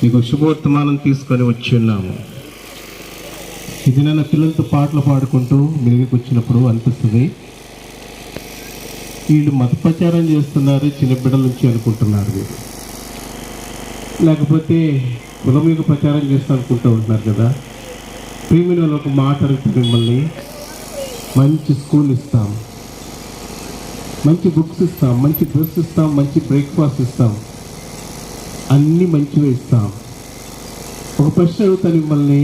మీకు శుభవర్తమానం తీసుకొని వచ్చి ఉన్నాము. ఇది నన్ను పిల్లలతో పాటలు పాడుకుంటూ మెరుగుకి వచ్చినప్పుడు అనిపిస్తుంది, వీళ్ళు మత ప్రచారం చేస్తున్నారు చిన్న బిడ్డల నుంచి అనుకుంటున్నారు మీరు, లేకపోతే కులం యొక్క ప్రచారం చేస్తూ అనుకుంటూ ఉంటున్నారు కదా. ప్రియమైన వాళ్ళు ఒక మాట అడుగుతుంది మిమ్మల్ని, మంచి స్కూల్ ఇస్తాం, మంచి బుక్స్ ఇస్తాం, మంచి డ్రెస్ ఇస్తాం, మంచి బ్రేక్ఫాస్ట్ ఇస్తాం, అన్నీ మంచిగా ఇస్తాం. ఒక ప్రశ్న అడుగుతాను మిమ్మల్ని,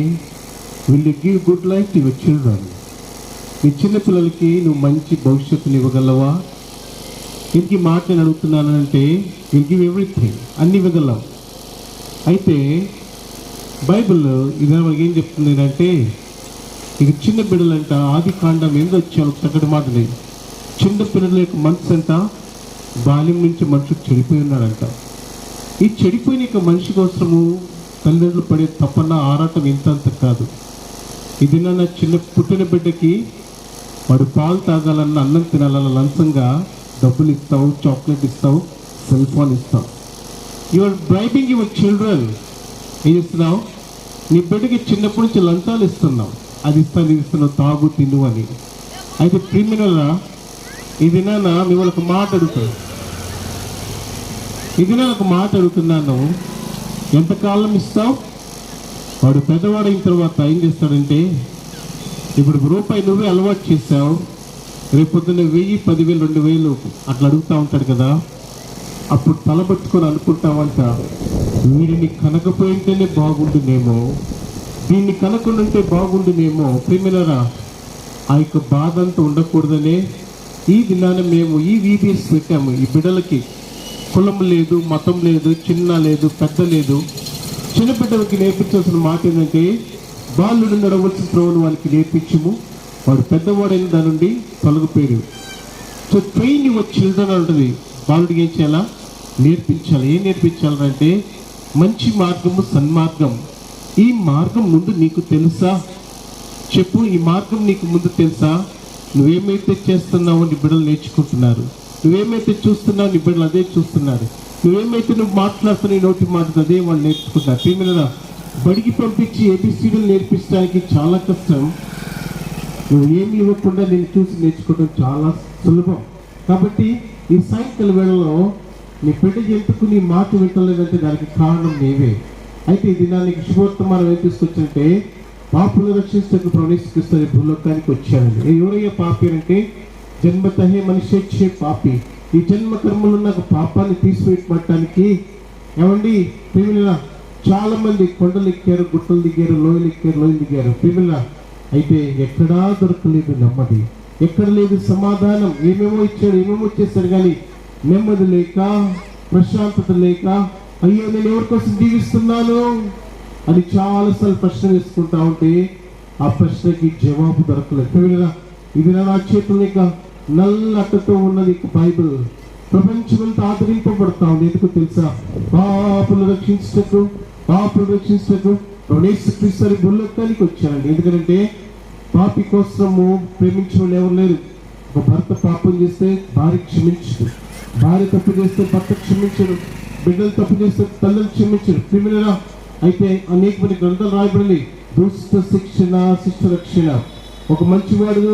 will you give good life to your children? నీ చిన్నపిల్లలకి నువ్వు మంచి భవిష్యత్తుని ఇవ్వగలవా? ఇంటికి మాట నేను అడుగుతున్నానంటే విల్ గివ్ ఎవ్రీథింగ్, అన్ని ఇవ్వగలవు. అయితే బైబిల్ ఇది మనకి ఏం చెప్తుంది అంటే, ఇక చిన్న బిడ్డలంట ఆది కాండం ఏందో వచ్చాను చక్కటి మాటని, చిన్న పిల్లల యొక్క మనసు అంట బాల్యం నుంచి మనుషులు చెడిపోయి ఉన్నాడంట. ఈ చెడిపోయిన యొక్క మనిషి కోసము తల్లిదండ్రులు పడే తపన ఆరాటం ఇంతంత కాదు. ఇది నా చిన్న పుట్టిన బిడ్డకి వాడు పాలు తాగాలన్న, అన్నం తినాలన్న లంచంగా డబ్బులు ఇస్తావు, చాక్లెట్ ఇస్తావు, సెల్ ఫోన్ ఇస్తావు. You are bribing your children. ఏం చేస్తున్నావు? నీ బిడ్డకి చిన్నప్పటి నుంచి లంచాలు ఇస్తున్నావు, అది ఇస్తాను ఇది ఇస్తున్నావు, తాగు తిను అని. అయితే క్రిమినల్లా ఇది నాన్న మిమ్మల్ని ఒక మాట అడుగుతాను, ఇది నేను ఒక మాట అడుగుతున్నాను, ఎంతకాలం ఇస్తావు? వాడు పెద్దవాడైన తర్వాత ఏం చేస్తాడంటే, ఇప్పుడు రూపాయి నువ్వే అలవాటు చేసావు, రేపు పొద్దున్న 1000, 10,000, 2,000 అట్లా అడుగుతూ ఉంటాడు కదా. అప్పుడు తలబట్టుకొని అనుకుంటామంట, వీడిని కనకపోయింటేనే బాగుండునేమో, దీన్ని కనకుండుంటే బాగుండునేమో. ప్రియమైనరా, ఆ యొక్క బాధ అంతా ఉండకూడదనే ఈ దినాన మేము ఈ వీబీఎస్ పెట్టాము. ఈ బిడ్డలకి కులం లేదు, మతం లేదు, చిన్న లేదు, పెద్ద లేదు. చిన్న బిడ్డలకి నేర్పించాల్సిన మాట ఏంటంటే, బాలుడు నడవలసిన త్రోవను వానికి నేర్పించము, వాడు పెద్దవాడైన దాని నుండి తొలగిపోయారు. సో ట్రైన్ యువర్ చిల్డ్రన్ అంటుంది. బాలుడికి ఏం చేయాలా? నేర్పించాలి. ఏం నేర్పించాలంటే మంచి మార్గము, సన్మార్గం. ఈ మార్గం ముందు నీకు తెలుసా? చెప్పు, ఈ మార్గం నీకు ముందు తెలుసా? నువ్వేమైతే చేస్తున్నావో నీ బిడ్డలు నేర్చుకుంటున్నారు, నువ్వేమైతే చూస్తున్నావు నీ బిడ్డలు అదే చూస్తున్నారు, నువ్వేమైతే నువ్వు మాట్లాడుతున్న నోటి మాట అదే వాళ్ళు నేర్చుకుంటారు. ప్రియమైనరా, బడికి పంపించి ఏబిసిడీలు నేర్పించడానికి చాలా కష్టం. నువ్వు ఏమి ఇవ్వకుండా నేను చూసి నేర్చుకోవడం చాలా సులభం. కాబట్టి ఈ సాయంకాల వేళలో నీ బిడ్డ ఎందుకు నీ మాట వింటలేదంటే దానికి కారణం నీవే. అయితే ఇది దానికి శుభవర్తమానం ఏం తీసుకొచ్చారంటే, పాపులను రక్షించడానికి ప్రవేశిస్తున్న భూలోకానికి వచ్చానండి. ఎవరయ్యా పాపి అంటే, జన్మతహే మనిషి వచ్చే పాపి. ఈ జన్మ కర్మలు నాకు పాపాన్ని తీసివేయటానికి ఏమండి ప్రిమిల చాలా మంది కొండలు ఎక్కారు, గుట్టలు దిగారు, లోయలు ఎక్కారు, లోయలు దిగారు. ప్రిమిల అయితే ఎక్కడా దొరకలేదు నెమ్మది, ఎక్కడ లేదు సమాధానం. ఏమేమో ఇచ్చాడు, ఏమేమో చేశాడు, కానీ నెమ్మది లేక, ప్రశాంతత లేక, అయ్యో నేను ఎవరి కోసం జీవిస్తున్నాను అని చాలాసార్లు ప్రశ్న వేసుకుంటా ఉంటే ఆ ప్రశ్నకి జవాబు దొరకలేదు. ఇది నా చేతులక నల్ల అట్టతో ఉన్నది బైబిల్. ప్రపంచమంతా ఆదరింపబడతా ఉంది. ఎందుకు తెలుసా? పాపులు రక్షించటకు యేసుక్రీస్తు భూలోకానికి వచ్చానండి. ఎందుకంటే పాపి కోసము ప్రేమించిన వాళ్ళు ఎవరు లేరు. ఒక భర్త పాపం చేస్తే భార్య క్షమించడు, భార్య తప్పు చేస్తే భర్త క్షమించడు, బిడ్డలు తప్పు చేస్తే తల్లిని క్షమించడు. క్రిమినల్ అయితే అనేకమైన గ్రంథాలు రాయబడింది, దుష్ట శిక్షణ, శిష్ట రక్షణ. ఒక మంచివాడు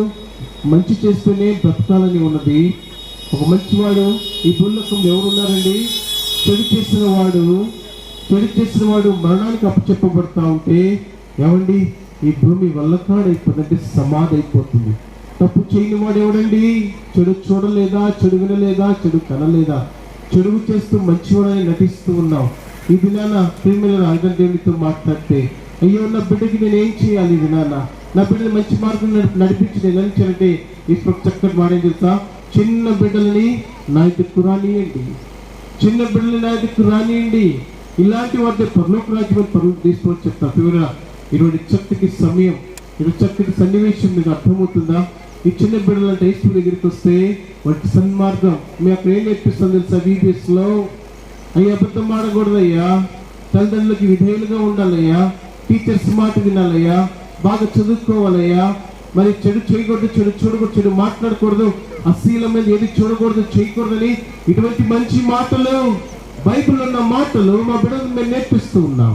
మంచి చేస్తేనే బ్రతకాలని ఉన్నది. ఒక మంచివాడు ఈ భూలోకం ఎవరున్నారండి? చెడు చేసిన వాడు మరణానికి అప్పచెప్పబడతా ఉంటే ఏమండి ఈ భూమి వల్లకాడైపోతుందంటే సమాధి అయిపోతుంది. తప్పు చేయని వాడు ఎవడండి? చెడు చూడలేదా, చెడు వినలేదా, చెడు కనలేదా, చెడు చేస్తూ మంచివాడని నటిస్తూ ఉన్నావు. ఈ దినాన ప్రేమల రాజన్ దేవుడితో మాట్లాడితే, అయ్యో నా బిడ్డకి నేను ఏం చేయాలి? దినాన నా బిడ్డని మంచి మార్గం నడిపించి నేను నడిచానంటే ఇప్పుడు చక్కటి మాట ఏం తెలుసా? చిన్న బిడ్డలని నా దగ్గరకు రానియండి, చిన్న బిడ్డలని నా దగ్గరకు రానియండి. ఇలాంటి వాటి పరలోక రాజ్యం పరులు తీసుకొని చెప్తాను. పిల్లరా, ఇటువంటి చక్కటి సమయం, ఇటువంటి చక్కటి సన్నివేశం మీకు అర్థమవుతుందా? ఈ చిన్న బిడ్డలు అంటే యేసు దగ్గరికి వస్తే వాటి సన్మార్గం మేము అక్కడ ఏం నేర్పిస్తాం తెలుసా? వీబీఎస్లో అయ్యా అబద్ధం ఆడకూడదయ్యా, తల్లిదండ్రులకి విధేయులుగా ఉండాలయ్యా, టీచర్స్ మాట వినాలయ్యా, బాగా చదువుకోవాలయ్యా, మరి చెడు చేయకూడదు, చెడు చూడకూడదు, చెడు మాట్లాడకూడదు, అశ్లీలమైన ఏది చూడకూడదు, చేయకూడదని ఇటువంటి మంచి మాటలు బైబిల్ ఉన్న మాటలు మా బిడ్డలకు మేము నేర్పిస్తూ ఉన్నాం.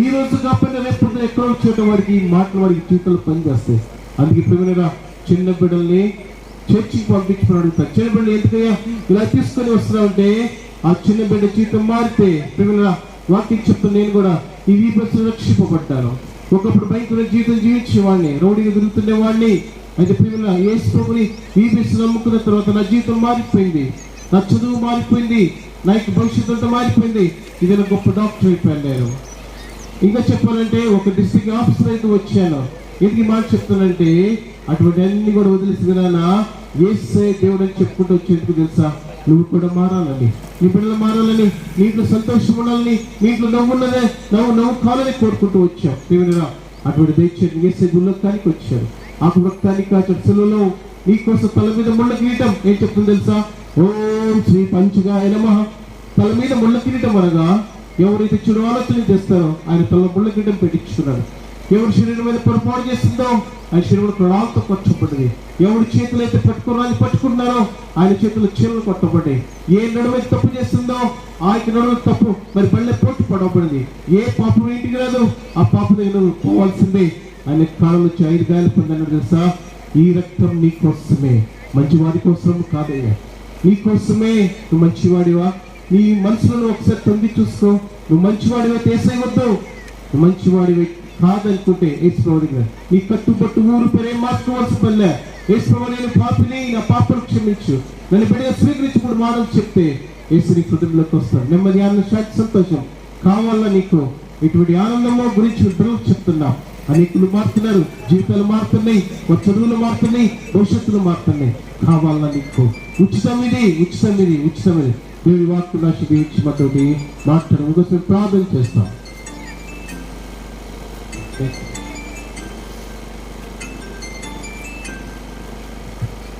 ఈ రోజు కాకపోయినా రేపు ఎక్కడో చేయడం వాడికి ఈ మాటలు వాడికి జీవితంలో పనిచేస్తాయి. అందుకే ప్రేమగా చిన్న బిడ్డల్ని చర్చికి పంపించుకుని అడుగుతారు, చిన్న బిడ్డలు ఎందుకయ్యా ఇలా తీసుకొని వస్తున్నామంటే ఆ చిన్న బిడ్డ జీవితం మారితే ప్రేమగా వాక్యం చెప్తాను. నేను కూడా ఈ వీపస్ రక్షింపబడ్డాను. ఒకప్పుడు భయంకర జీవితం జీవించేవాడిని, రౌడీగా తిరుగుతుండేవాడిని. అయితే ప్రేమగా యేసు ప్రభుని వీపస్ నమ్ముకున్న తర్వాత నా జీవితం మారిపోయింది, నా చదువు మారిపోయింది, నా యొక్క భవిష్యత్తు అంతా మారిపోయింది. ఇది నా గొప్ప డాక్టర్ అయిపోయాను నేను. ఇంకా చెప్పాలంటే ఒక డిస్ట్రిక్ట్ ఆఫీసర్ అయితే వచ్చాను. ఎందుకు మాట చెప్తానంటే అటువంటి అన్ని కూడా వదిలేసి వినానా యేసే దేవుడు అని చెప్పుకుంటూ వచ్చేందుకు తెలుసా, నువ్వు కూడా మారాలని, నీ బిడ్డలు మారాలని, నీ ఇంట్లో సంతోషం ఉండాలని, నీ ఇంట్లో నవ్వున్నదే నవ్వు కాలని కోరుకుంటూ వచ్చాం. దేవునిరా అటువంటి దయచేసి యేసే గుళ్ళకానికి వచ్చాడు. ఆ రక్తానికి ఆ సెలవులో నీకోసం తల మీద ముళ్ళ కిరీటం ఏం చెప్తుంది తెలుసా, ఓం శ్రీ పంచగాయ నమః. తల మీద ముళ్ళ కిరీటం అనగా ఎవరైతే చెడు ఆలోచన చేస్తారో ఆయన తల ముళ్ళ కిరీటం పెట్టించుకున్నాడు. ఎవరి శరీరం మీద పొరపాటు చేస్తుందో ఆయన శరీరం రాళ్ళతో కొట్టబడ్డది. ఎవరి చేతులు అయితే పట్టుకున్నారో ఆయన చేతులు చీరలు కొట్టబడ్డాయి. ఏ నడుమైతే తప్పు చేస్తుందో ఆ నడుము తప్పు మరి బళ్ళే పోటీ పడబడింది. ఏ పాపం ఇంటికి రాదు, ఆ పాపం దగ్గర పోవాల్సిందే. ఆయన కాళ్ళ నుంచి 5 గాయాలు పొందన్నాడు తెలుసా. ఈ రక్తం నీ కోసమే, మంచివాడి కోసం కాదయ్యా, నీ కోసమే. నువ్వు మంచివాడివా? నీ మనసులో ఒకసారి తొంగి చూసుకో. నువ్వు మంచివాడివే తీసేయవద్దు. నువ్వు మంచివాడివే కాదనుకుంటే యేసుప్రభు నీ కట్టుబట్టు ఊరు పేరే మార్చుకోవాల్సి పనిలే. యేసుప్రభు నేను పాపిని, నా పాపను క్షమించు, నన్ను బిడ్డగా స్వీకరించుకుని మాటలు చెప్తే యేసు నీ హృదయంలోకి వస్తాడు. నెమ్మది, ఆనందం, శాంతి, సంతోషం కావాలా నీకు? ఇటువంటి ఆనందమో గురించి బిడ్డలకు చెప్తున్నా. అనేకులు మారుతున్నారు, జీవితాలు మారుతున్నాయి, చదువులు మారుతున్నాయి, భవిష్యత్తులు మారుతున్నాయి. కావాలా నీకు? ఉచితం ఇది. దేవుడి వాక్కు నాశి దీవించి మాతోటి మాట్లాడు. ఇంకోసారి ప్రార్థన చేస్తాం.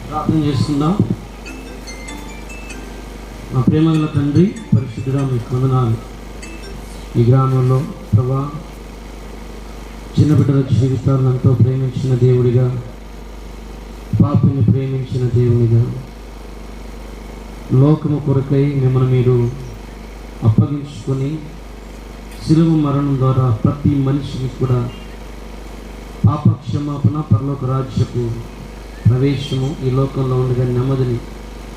ప్రార్థన చేస్తుందాం. మా ప్రేమగల తండ్రి, పరిశుద్ధుడా మీకు వందనాలు. ఈ గ్రామంలో ప్రభా చిన్న బిడ్డల జీవితాలను ఎంతో ప్రేమించిన దేవుడిగా, పాపిని ప్రేమించిన దేవునిగా, లోకము కొరకై మిమ్మల్ని మీరు అప్పగించుకొని శిలువ మరణం ద్వారా ప్రతి మనిషికి కూడా పాప క్షమాపణ, పరలోక రాజ్యపు ప్రవేశము, ఈ లోకంలో ఉండగా నెమ్మదిని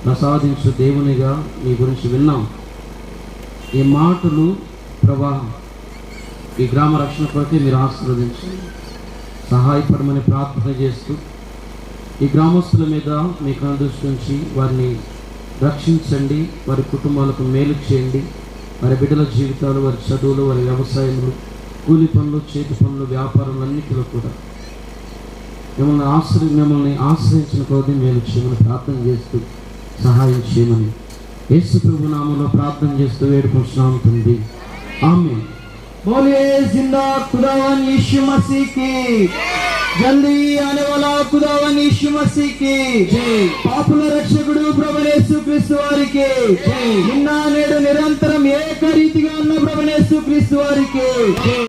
ప్రసాదించు దేవునిగా మీ గురించి విన్నాం. ఈ మాటలు ప్రభా ఈ గ్రామ రక్షణ కొరకే మీరు ఆశీర్వదించి సహాయపడమని ప్రార్థన చేస్తూ ఈ గ్రామస్తుల మీద మీకు అనుదృష్టించి వారిని రక్షించండి, వారి కుటుంబాలకు మేలు చేయండి. వారి బిడ్డల జీవితాలు, వారి చదువులు, వారి వ్యవసాయములు, కూలి పనులు, చేతి పనులు, వ్యాపారాలన్నిటిలో కూడా మిమ్మల్ని ఆశ్రయించిన కొద్దీ మేలు చేయమని ప్రార్థన చేస్తూ సహాయం చేయమని యేసు ప్రభు నామములో ప్రార్థన చేస్తూ వేడుకుంటున్నాం తండ్రి. ఆమేన్. बोलिए जिंदा खुदावन यीशु मसीह की, जल्दी आने वाला खुदावन यीशु मसीह की जय. పాపుల రక్షకుడు ప్రభువైన యేసుక్రీస్తు వారికి జై. నిన్న నేడు నిరంతరం ఏకరీతిగా ఉన్న ప్రభువైన యేసుక్రీస్తు వారికి జై.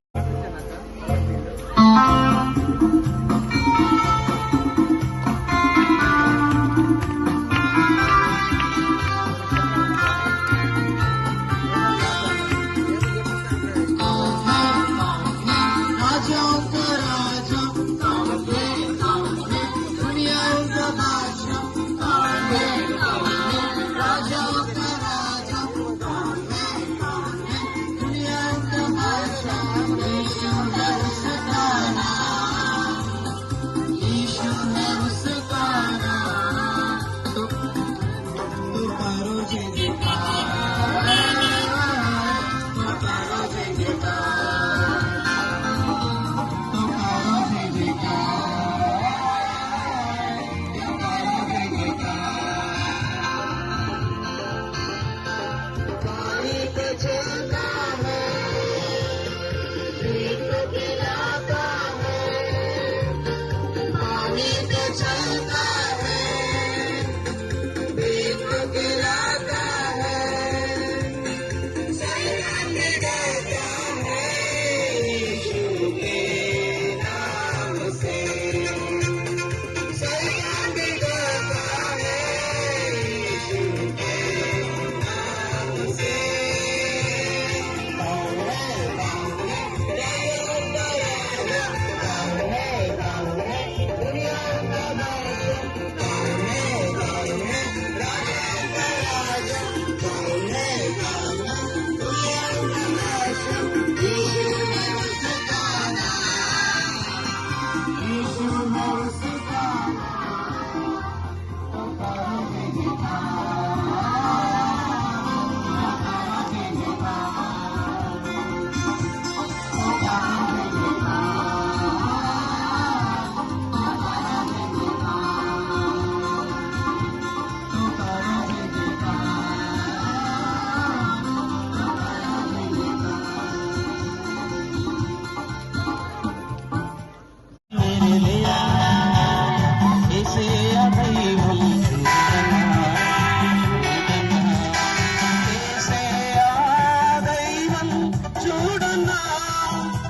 చూడన్నా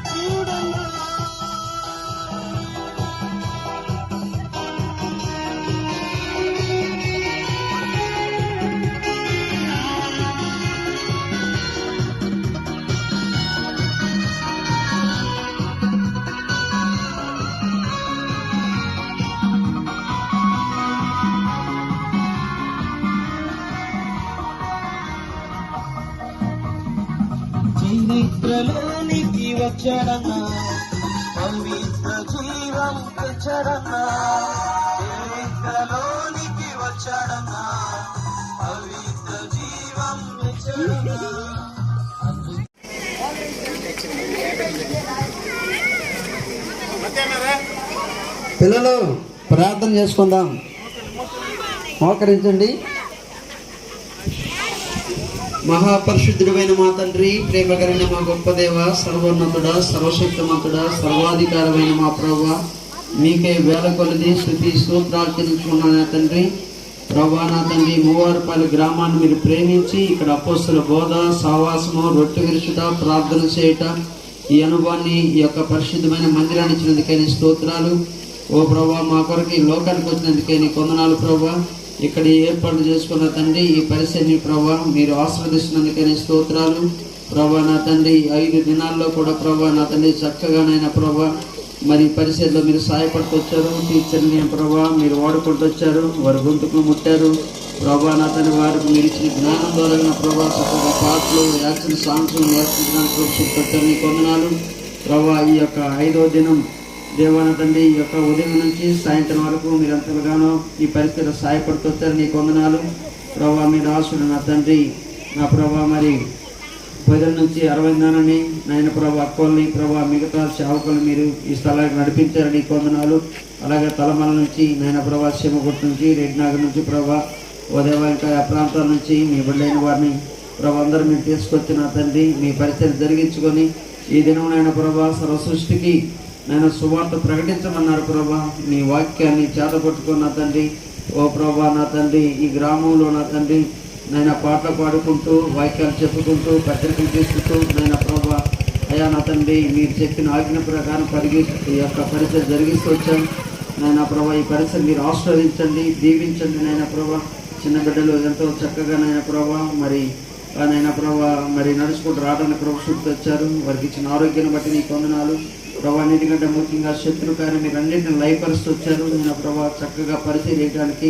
చూడన్నా. చరిత్రలోనికి వచ్చాడన్నా, పవిత్ర జీవం తెచ్చాడన్నా. చరిత్రలోనికి వచ్చాడన్నా, పవిత్ర జీవం తెచ్చాడన్నా. పిల్లలు ప్రార్థన చేసుకుందాం, మోకరించండి. మహాపరిశుద్ధుడైన మా తండ్రి, ప్రేమకరమైన మా గొప్ప దేవ, సర్వోన్నతుడా, సర్వశక్తిమంతుడా, సర్వాధికారమైన మా ప్రభువా, మీకే వేల కొలది స్తుతి స్తోత్రాలు తెలుసుకున్నాను తండ్రి. ప్రభువా నా తండ్రి, మూవారుపాలెం గ్రామాన్ని మీరు ప్రేమించి ఇక్కడ అపోస్తుల బోధ, సావాసము, రొట్టె విరుచుట, ప్రార్థన చేయుట, ఈ అనుభవాన్ని ఈ యొక్క పరిశుద్ధమైన మందిరాన్ని ఇచ్చినందుకైనా స్తోత్రాలు. ఓ ప్రభువా, మా కొరకు ఈ లోకానికి వచ్చినందుకైనా కొందనాలు ప్రభువా. ఇక్కడ ఏర్పాటు చేసుకున్న తండ్రి, ఈ పరిస్థితిని ప్రభా మీరు ఆశీర్వదిస్తున్నందుకైనా స్తోత్రాలు. ప్రభా నా తండ్రి, 5 దినాల్లో కూడా ప్రభా నా తండ్రి చక్కగానైనా ప్రభా మరి పరిస్థితుల్లో మీరు సహాయపడుతూ వచ్చారు. టీచర్ని ప్రభా మీరు వాడుకుంటూ వచ్చారు, వారి గొంతుకు ముట్టారు ప్రభా నా తండ్రి. వారికి మీరు ఇచ్చిన జ్ఞానం ద్వారా ప్రభా చక్కగా పాటలు, యాక్షన్ సాంగ్స్ నేర్పించడానికి నీ కొందనాలు ప్రభా. ఈ యొక్క 5వ దినం దేవాన తండ్రి, ఈ యొక్క ఉదయం నుంచి సాయంత్రం వరకు మీరు ఎంతగానో ఈ పరిస్థితిలో సహాయపడుతూ వచ్చారు, నీ కొందనాలు ప్రభా. మీరు ఆశుడు నా తండ్రి నా ప్రభా, మరి ప్రజల నుంచి 60 దానని నాయన ప్రభా అక్కల్ని ప్రభా మిగతా సేవకులు మీరు ఈ స్థలానికి నడిపించారు, నీ కొందనాలు. అలాగే తలమల నుంచి నాయన ప్రభా, సీమగుట్ట నుంచి, రెడ్డినగర్ నుంచి ప్రభా, ఓ దేవ ఇంకా ఆ ప్రాంతాల నుంచి మీ బిడ్డైన వారిని ప్రభా అందరూ మీరు తీసుకొచ్చి నా తండ్రి మీ పరిస్థితి జరిగించుకొని ఈ దినం నాయన ప్రభా సర్వ సృష్టికి నేను సువార్త ప్రకటించమన్నారు ప్రభా. మీ వాక్యాన్ని చేతపట్టుకున్న తండ్రి, ఓ ప్రభా నా తండ్రి, ఈ గ్రామంలో నా తండ్రి నేను పాటలు పాడుకుంటూ, వాక్యాలు చెప్పుకుంటూ, పత్రికలు తీసుకుంటూ నాయన ప్రభా అయ్యా నా తండ్రి మీరు చెప్పిన ఆజ్ఞ ప్రకారం ఈ యొక్క పరిస్థితి జరిగిస్తూ వచ్చాం నాయన ప్రభా. ఈ పరిస్థితి మీరు ఆశీర్వదించండి, దీవించండి నాయన ప్రభా. చిన్న బిడ్డలు ఎంతో చక్కగా నాయన ప్రభా మరి నాయన ప్రభా మరి నడుచుకుంటూ రావడానికి ప్రభు శుద్ధి వచ్చారు. వారికి ఇచ్చిన ఆరోగ్యాన్ని బట్టి నీ కొందనాలు ప్రభా. అన్నిటికంటే ముఖ్యంగా శత్రు కానీ మీరు అన్నింటిని లయపరుస్తూ వచ్చారు నేను ప్రభా. చక్కగా పరిచయం చేయడానికి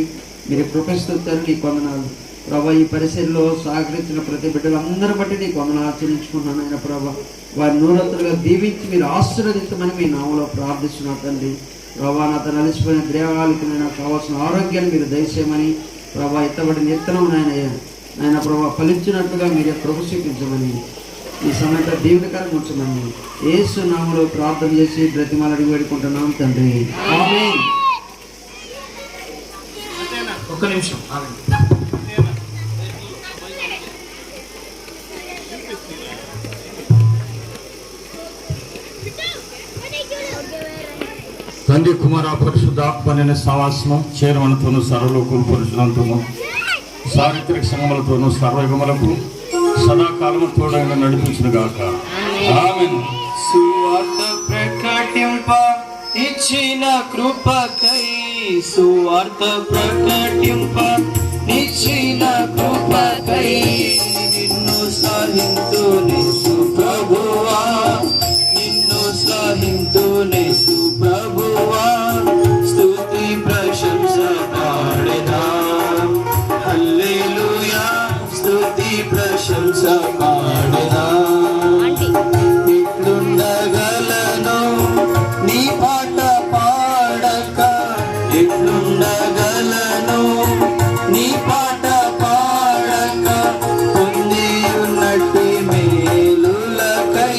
మీరు కృపిస్తూ వచ్చారు, నీ కొందనాలు ప్రభా. ఈ పరిచయంలో సహకరించిన ప్రతి బిడ్డలందరూ బట్టి నీ కొందనాలు ఆచరించుకున్నాను ఆయన ప్రభా. వారి నూరంతులుగా దీవించి మీరు ఆశీర్వదించమని మీ నామలో ప్రార్థిస్తున్నా తండ్రి ప్రభా. నా తన అలసిపోయిన దేవాలకి నేను కావాల్సిన ఆరోగ్యాన్ని మీరు దయచేయమని ప్రభా. ఎత్తబడిన ఎత్తనం నాయన ప్రభా ఫలించినట్లుగా మీరే ప్రభు చూపించమని ఈ సమయంలో దీవెనకరంగా ఉంచమని యేసు నామములో ప్రార్థన చేసి బ్రతిమాల అడిగి వేడుకుంటున్నాం తండ్రి, ఆమేన్. ఒక్క నిమిషం తండ్రి కుమార పరిశుద్ధాత్మనే సవాసము చేరవనతోనూ సర్వలోకం పురుషులంతోనూ చారిత్రక సంగములతోనూ సర్వయుగములకు సదాకాలము తోడైన నడిపించును గాక, ఆమేన్. సువార్త ప్రకటింప ఇచ్చిన కృపకై, సువార్త ప్రకటింప ఇచ్చిన కృపకై నిన్ను సహింతునే ప్రభువా, నిన్ను సహింతునే ప్రభువా. స్తుతి ప్రశంస పాడెదా, హల్లెలూయా. స్తుతి ప్రశంస పాడెదా. ఎట్లుండగలను నీ పాట పాడక, ఎట్లుండగలను నీ పాట పాడక, పొంది ఉన్నట్టి మేలులకై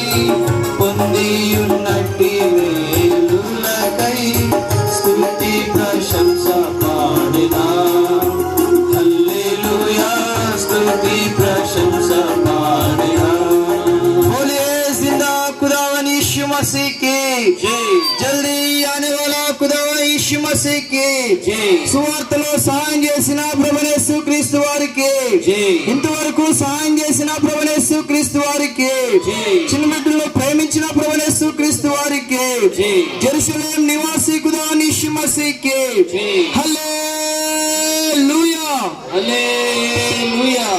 मसीह की जल्दी आने वाला खुदावन यीशु मसीह की సువార్తలో సహాయం చేసిన ప్రభువైన యేసుక్రీస్తు వారికి, ఇంతవరకు సహాయం చేసిన ప్రభువైన యేసుక్రీస్తు వారికి, చిన్న బిడ్డలను ప్రేమించిన ప్రభువైన యేసుక్రీస్తు వారికి, జెరూసలేం నివాసి ఖుదావన్ యీశు మసీహ్కి హల్లెలూయా హల్లెలూయా.